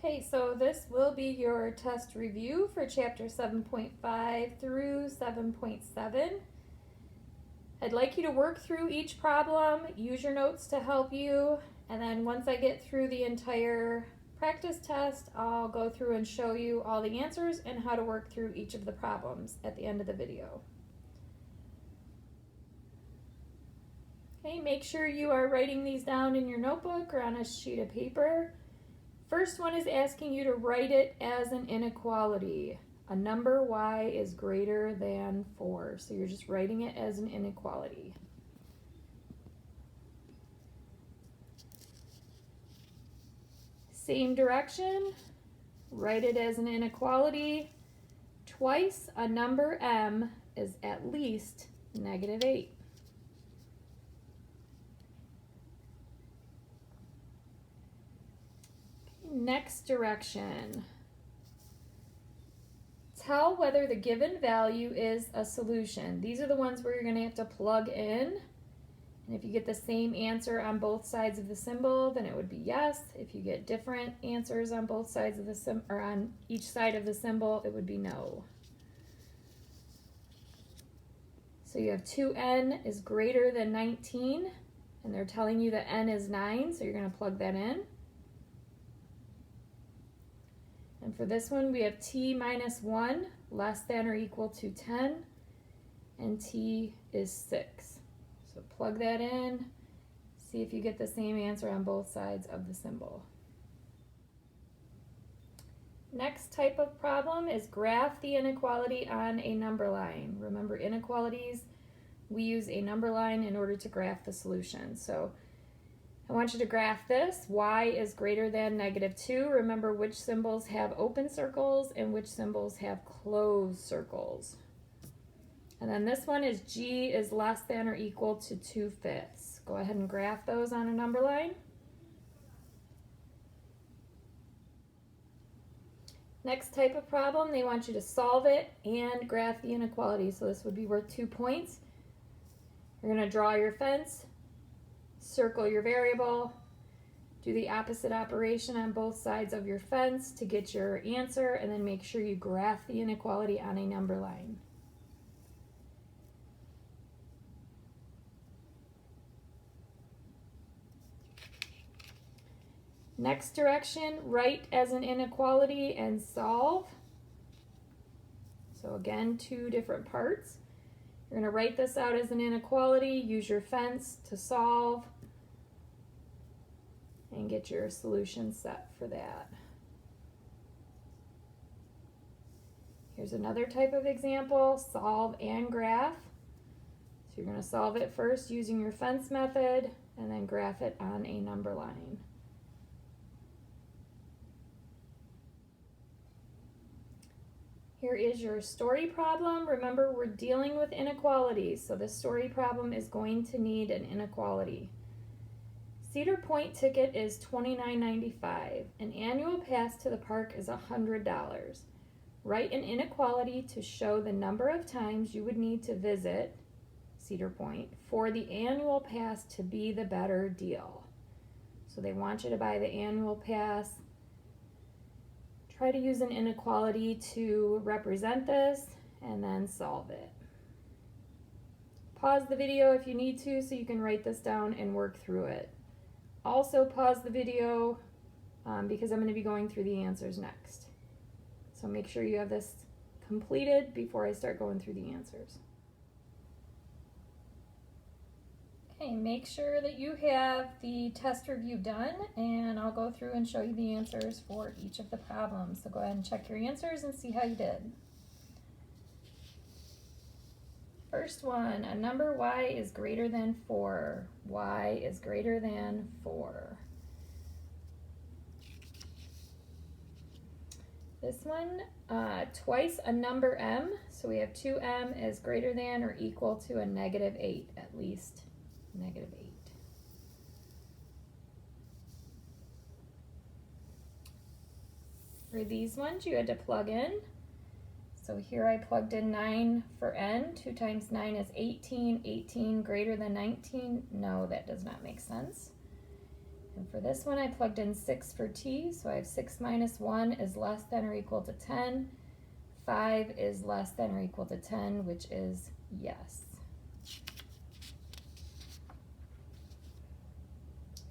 Okay, so this will be your test review for chapter 7.5 through 7.7. I'd like you to work through each problem, use your notes to help you, and then once I get through the entire practice test, I'll go through and show you all the answers and how to work through each of the problems at the end of the video. Okay, make sure you are writing these down in your notebook or on a sheet of paper. First one is asking you to write it as an inequality. A number y is greater than 4. So you're just writing it as an inequality. Same direction, write it as an inequality. Twice a number m is at least -8. Next direction. Tell whether the given value is a solution. These are the ones where you're going to have to plug in. And if you get the same answer on both sides of the symbol, then it would be yes. If you get different answers on both sides of the symbol, or on each side of the symbol, it would be no. So you have 2n is greater than 19, and they're telling you that n is 9, so you're going to plug that in. And for this one, we have t minus 1 less than or equal to 10, and t is 6. So plug that in, see if you get the same answer on both sides of the symbol. Next type of problem is graph the inequality on a number line. Remember, inequalities, we use a number line in order to graph the solution. So I want you to graph this. Y is greater than -2. Remember which symbols have open circles and which symbols have closed circles. And then this one is G is less than or equal to 2/5. Go ahead and graph those on a number line. Next type of problem, they want you to solve it and graph the inequality. So this would be worth 2 points. You're going to draw your fence, circle your variable, do the opposite operation on both sides of your fence to get your answer, and then make sure you graph the inequality on a number line. Next direction, write as an inequality and solve. So again, 2 different parts. You're going to write this out as an inequality, use your fence to solve, and get your solution set for that. Here's another type of example, solve and graph. So you're going to solve it first using your fence method, and then graph it on a number line. Here is your story problem. Remember, we're dealing with inequalities, so this story problem is going to need an inequality. Cedar Point ticket is $29.95. An annual pass to the park is $100. Write an inequality to show the number of times you would need to visit Cedar Point for the annual pass to be the better deal. So they want you to buy the annual pass. Try to use an inequality to represent this and then solve it. Pause the video if you need to so you can write this down and work through it. Also pause the video because I'm going to be going through the answers next. So make sure you have this completed before I start going through the answers. Okay, make sure that you have the test review done, and I'll go through and show you the answers for each of the problems. So go ahead and check your answers and see how you did. First one, a number y is greater than 4. Y is greater than 4. This one, twice a number m, so we have 2m is greater than or equal to a -8, at least -8. For these ones, you had to plug in. So here I plugged in 9 for n. 2 times 9 is 18. 18 greater than 19? No, that does not make sense. And for this one, I plugged in 6 for t, so I have 6 minus 1 is less than or equal to 10. 5 is less than or equal to 10, which is yes.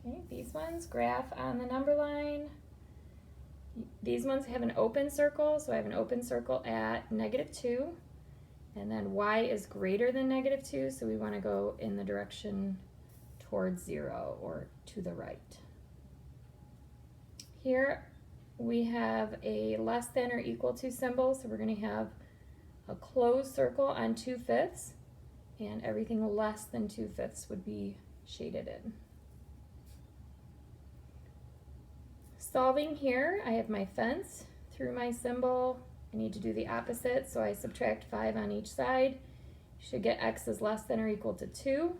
Okay, these ones, graph on the number line. These ones have an open circle, so I have an open circle at -2. And then y is greater than -2, so we want to go in the direction towards 0 or to the right. Here we have a less than or equal to symbol, so we're going to have a closed circle on 2/5, and everything less than 2/5 would be shaded in. Solving here, I have my fence through my symbol. I need to do the opposite, so I subtract 5 on each side. You should get x is less than or equal to 2.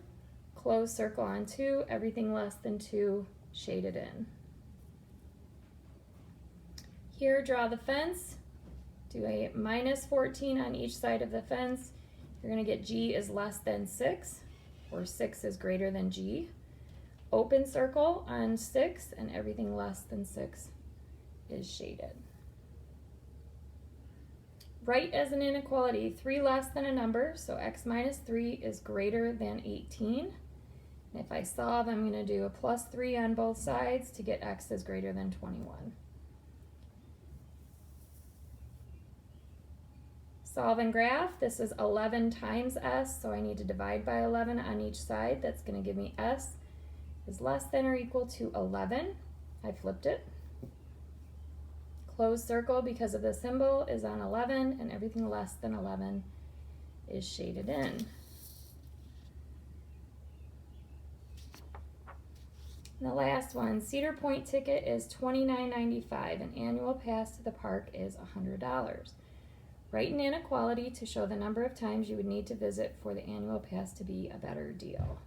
Closed circle on 2, everything less than 2 shaded in. Here, draw the fence. Do a -14 on each side of the fence. You're going to get g is less than 6, or 6 is greater than g. Open circle on 6, and everything less than 6 is shaded. Write as an inequality 3 less than a number, so x minus 3 is greater than 18. And if I solve, I'm going to do a +3 on both sides to get x is greater than 21. Solve and graph. This is 11 times s, so I need to divide by 11 on each side. That's going to give me s is less than or equal to 11. I flipped it. Closed circle, because of the symbol, is on 11, and everything less than 11 is shaded in. And the last one, Cedar Point ticket is $29.95. An annual pass to the park is $100. Write an inequality to show the number of times you would need to visit for the annual pass to be a better deal.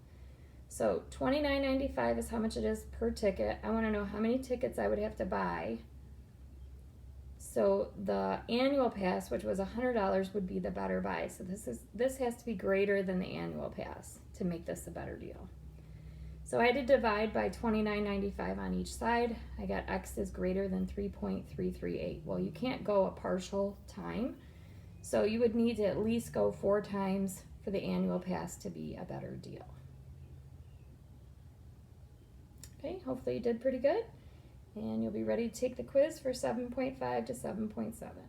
So $29.95 is how much it is per ticket. I want to know how many tickets I would have to buy. So the annual pass, which was $100, would be the better buy. So this has to be greater than the annual pass to make this a better deal. So I had to divide by $29.95 on each side. I got x is greater than 3.338. Well, you can't go a partial time, so you would need to at least go 4 times for the annual pass to be a better deal. Okay, hopefully you did pretty good, and you'll be ready to take the quiz for 7.5 to 7.7.